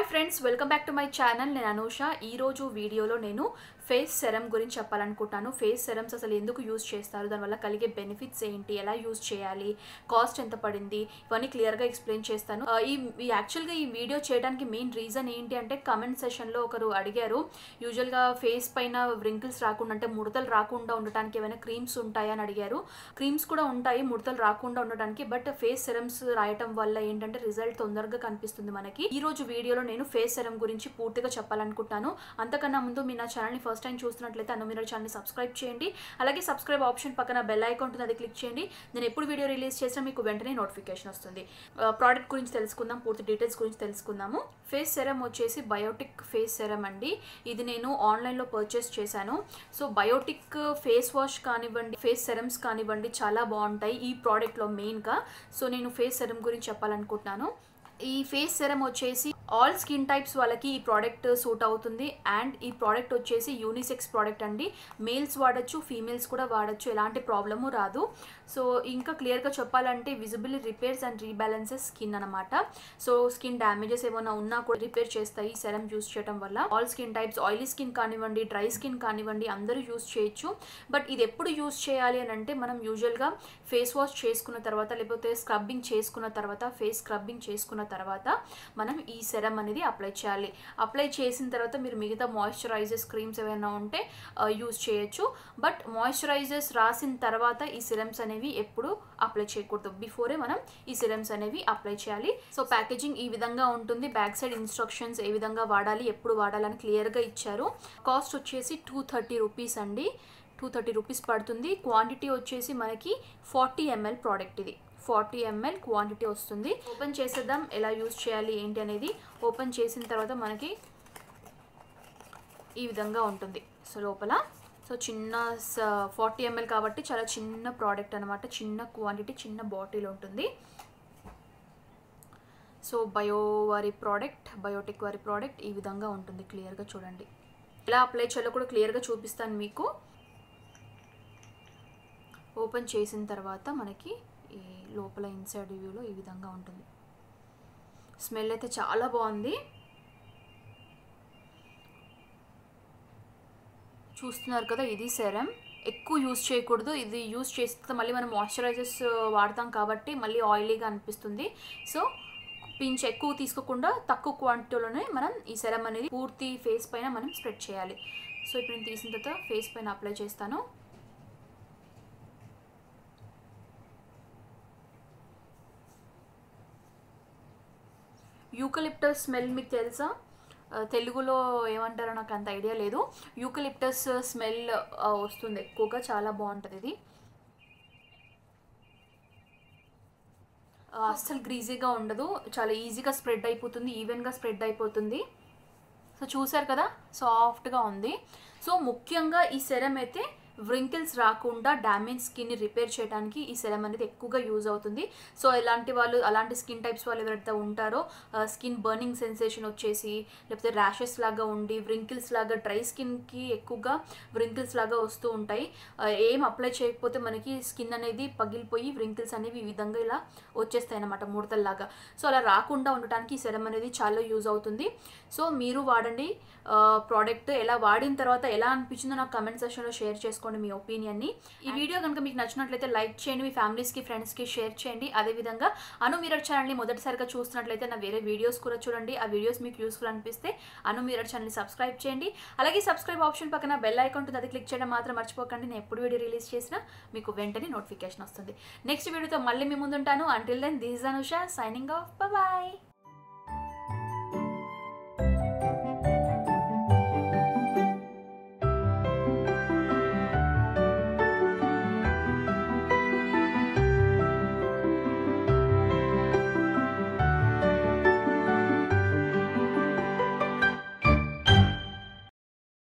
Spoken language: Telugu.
Hi friends, welcome back to my channel. నేను అనూష. ఈరోజు వీడియోలో నేను ఫేస్ సెరమ్ గురించి చెప్పాలనుకుంటున్నాను. ఫేస్ సెరమ్స్ అసలు ఎందుకు యూజ్ చేస్తారు, దానివల్ల కలిగే బెనిఫిట్స్ ఏంటి, ఎలా యూజ్ చేయాలి, కాస్ట్ ఎంత పడింది, ఇవన్నీ క్లియర్గా ఎక్స్ప్లెయిన్ చేస్తాను. యాక్చువల్గా ఈ వీడియో చేయడానికి మెయిన్ రీజన్ ఏంటి అంటే, కమెంట్ సెషన్లో ఒకరు అడిగారు, యూజువల్గా ఫేస్ పైన వ్రింకిల్స్ రాకుండా అంటే ముడతలు రాకుండా ఉండటానికి ఏమైనా క్రీమ్స్ ఉంటాయా అని అడిగారు. క్రీమ్స్ కూడా ఉంటాయి ముడతలు రాకుండా ఉండడానికి, బట్ ఫేస్ సెరమ్స్ రాయటం వల్ల ఏంటంటే రిజల్ట్ తొందరగా కనిపిస్తుంది మనకి. ఈ రోజు వీడియోలో నేను ఫేస్ సెరమ్ గురించి పూర్తిగా చెప్పాలనుకుంటున్నాను. అంతకన్నా ముందు మీ నా ఛానల్ని ఫస్ట్ టైం చూస్తున్నట్లయితే అనుమిరర్ ఛానల్ని సబ్స్క్రైబ్ చేయండి. అలాగే సబ్స్క్రైబ్ ఆప్షన్ పక్కన బెల్ ఐకాన్ ఉంటుంది, అది క్లిక్ చేయండి. నేను ఎప్పుడు వీడియో రిలీజ్ చేసినా మీకు వెంటనే నోటిఫికేషన్ వస్తుంది. ప్రోడక్ట్ గురించి తెలుసుకుందాం, పూర్తి డీటెయిల్స్ గురించి తెలుసుకుందాము. ఫేస్ సెరమ్ వచ్చేసి బయోటిక్ ఫేస్ సెరమ్ అండి. ఇది నేను ఆన్లైన్లో పర్చేస్ చేశాను. సో బయోటిక్ ఫేస్ వాష్ కానివ్వండి, ఫేస్ సెరమ్స్ కానివ్వండి, చాలా బాగుంటాయి ఈ ప్రోడక్ట్లో మెయిన్గా. సో నేను ఫేస్ సెరమ్ గురించి చెప్పాలనుకుంటున్నాను. ఈ ఫేస్ సెరమ్ వచ్చేసి ఆల్ స్కిన్ టైప్స్ వాళ్ళకి ఈ ప్రోడక్ట్ సూట్ అవుతుంది. అండ్ ఈ ప్రోడక్ట్ వచ్చేసి యూనిసెక్స్ ప్రోడక్ట్ అండి. మేల్స్ వాడచ్చు, ఫీమేల్స్ కూడా వాడచ్చు, ఎలాంటి ప్రాబ్లము రాదు. సో ఇంకా క్లియర్గా చెప్పాలంటే విజిబుల్ రిపేర్స్ అండ్ రీబ్యాలెన్సెస్ స్కిన్ అనమాట. సో స్కిన్ డ్యామేజెస్ ఏమైనా ఉన్నా కూడా రిపేర్ చేస్తాయి సెరమ్ యూస్ చేయడం వల్ల. All skin types, oily skin కానివ్వండి, డ్రై స్కిన్ కానివ్వండి, అందరూ యూస్ చేయొచ్చు. బట్ ఇది ఎప్పుడు యూస్ చేయాలి అని అంటే, మనం యూజువల్గా ఫేస్ వాష్ చేసుకున్న తర్వాత, లేకపోతే స్క్రబ్బింగ్ చేసుకున్న తర్వాత, ఫేస్ స్క్రబ్బింగ్ చేసుకున్న తర్వాత మనం ఈ సెరమ్ అనేది అప్లై చేయాలి. అప్లై చేసిన తర్వాత మీరు మిగతా మాయిశ్చరైజర్స్ క్రీమ్స్ ఏమైనా ఉంటే యూజ్ చేయొచ్చు. బట్ మాయిశ్చరైజర్స్ రాసిన తర్వాత ఈ సిరమ్స్ అనేవి ఎప్పుడు అప్లై చేయకూడదు. బిఫోరే మనం ఈ సిరమ్స్ అనేవి అప్లై చేయాలి. సో ప్యాకేజింగ్ ఈ విధంగా ఉంటుంది. బ్యాక్ సైడ్ ఇన్స్ట్రక్షన్స్ ఏ విధంగా వాడాలి, ఎప్పుడు వాడాలని క్లియర్గా ఇచ్చారు. కాస్ట్ వచ్చేసి 230 రూపీస్ అండి. 230 రూపీస్ పడుతుంది. క్వాంటిటీ వచ్చేసి మనకి 40 ml ప్రోడక్ట్. ఇది 40 ml క్వాంటిటీ వస్తుంది. ఓపెన్ చేసేద్దాం, ఎలా యూజ్ చేయాలి ఏంటి అనేది. ఓపెన్ చేసిన తర్వాత మనకి ఈ విధంగా ఉంటుంది. సో లోపల చిన్న 40 ml కాబట్టి చాలా చిన్న ప్రోడక్ట్ అనమాట. చిన్న క్వాంటిటీ, చిన్న బాటిల్ ఉంటుంది. సో బయోటిక్ వారి ప్రోడక్ట్ ఈ విధంగా ఉంటుంది. క్లియర్గా చూడండి. ఎలా అప్లై చేయాలో కూడా క్లియర్గా చూపిస్తాను మీకు. ఓపెన్ చేసిన తర్వాత మనకి ఈ లోపల ఇన్సైడ్ వ్యూలో ఈ విధంగా ఉంటుంది. స్మెల్ అయితే చాలా బాగుంది. చూస్తున్నారు కదా, ఇది సెరమ్. ఎక్కువ యూజ్ చేయకూడదు. ఇది యూజ్ చేస్తే మళ్ళీ మనం మాయిశ్చరైజర్స్ వాడతాం కాబట్టి మళ్ళీ ఆయిలీగా అనిపిస్తుంది. సో పించ్ ఎక్కువ తీసుకోకుండా తక్కువ క్వాంటిటీలోనే మనం ఈ సెరమ్ అనేది పూర్తి ఫేస్ పైన మనం స్ప్రెడ్ చేయాలి. సో ఇప్పుడు నేను తీసిన తర్వాత ఫేస్ పైన అప్లై చేస్తాను. యూకలిప్టస్ స్మెల్ మీకు తెలుసా? తెలుగులో ఏమంటారో నాకు అంత ఐడియా లేదు. యూకలిప్టస్ స్మెల్ వస్తుంది ఎక్కువగా. చాలా బాగుంటుంది ఇది. అస్సలు గ్రీజీగా ఉండదు. చాలా ఈజీగా స్ప్రెడ్ అయిపోతుంది, ఈవెన్గా స్ప్రెడ్ అయిపోతుంది. సో చూసారు కదా, సాఫ్ట్గా ఉంది. సో ముఖ్యంగా ఈ సెరమ్ అయితే వ్రింకిల్స్ రాకుండా డ్యామేజ్ స్కిన్ని రిపేర్ చేయడానికి ఈ సెరమ్ అనేది ఎక్కువగా యూజ్ అవుతుంది. సో అలాంటి స్కిన్ టైప్స్ వాళ్ళు ఎవరైతే ఉంటారో, స్కిన్ బర్నింగ్ సెన్సేషన్ వచ్చేసి, లేకపోతే ర్యాషెస్ లాగా ఉండి, వ్రింకిల్స్ లాగా, డ్రై స్కిన్కి ఎక్కువగా వ్రింకిల్స్ లాగా వస్తూ ఉంటాయి. ఏం అప్లై చేయకపోతే మనకి స్కిన్ అనేది పగిలిపోయి వ్రింకిల్స్ అనేవి ఈ విధంగా ఇలా వచ్చేస్తాయి అన్నమాట, ముడతల్లాగా. సో అలా రాకుండా ఉండటానికి ఈ సెరమ్ అనేది చాలా యూజ్ అవుతుంది. సో మీరు వాడండి ప్రోడక్ట్. ఎలా వాడిన తర్వాత ఎలా అనిపించిందో నాకు కమెంట్ సెక్షన్లో షేర్ చేసుకోండి మీ ఒపీనియన్ని. ఈ వీడియో కనుక మీకు నచ్చినట్లయితే లైక్ చేయండి, మీ ఫ్యామిలీస్కి, ఫ్రెండ్స్కి షేర్ చేయండి. అదేవిధంగా అనుమిరర్ ఛానల్ని మొదటిసారిగా చూస్తున్నట్లయితే నా వేరే వీడియోస్ కూడా చూడండి. ఆ వీడియోస్ మీకు యూస్ఫుల్ అనిపిస్తే అనుమిరర్ ఛానల్ని సబ్స్క్రైబ్ చేయండి. అలాగే సబ్స్క్రైబ్ ఆప్షన్ పక్కన బెల్ ఐకాన్ ఉంటుంది, అది క్లిక్ చేయడం మాత్రం మర్చిపోకండి. నేను ఎప్పుడు వీడియో రిలీజ్ చేసినా మీకు వెంటనే నోటిఫికేషన్ వస్తుంది. నెక్స్ట్ వీడియోతో మళ్ళీ మీ ముందుంటాను. Until then, this is Anusha signing off. Bye.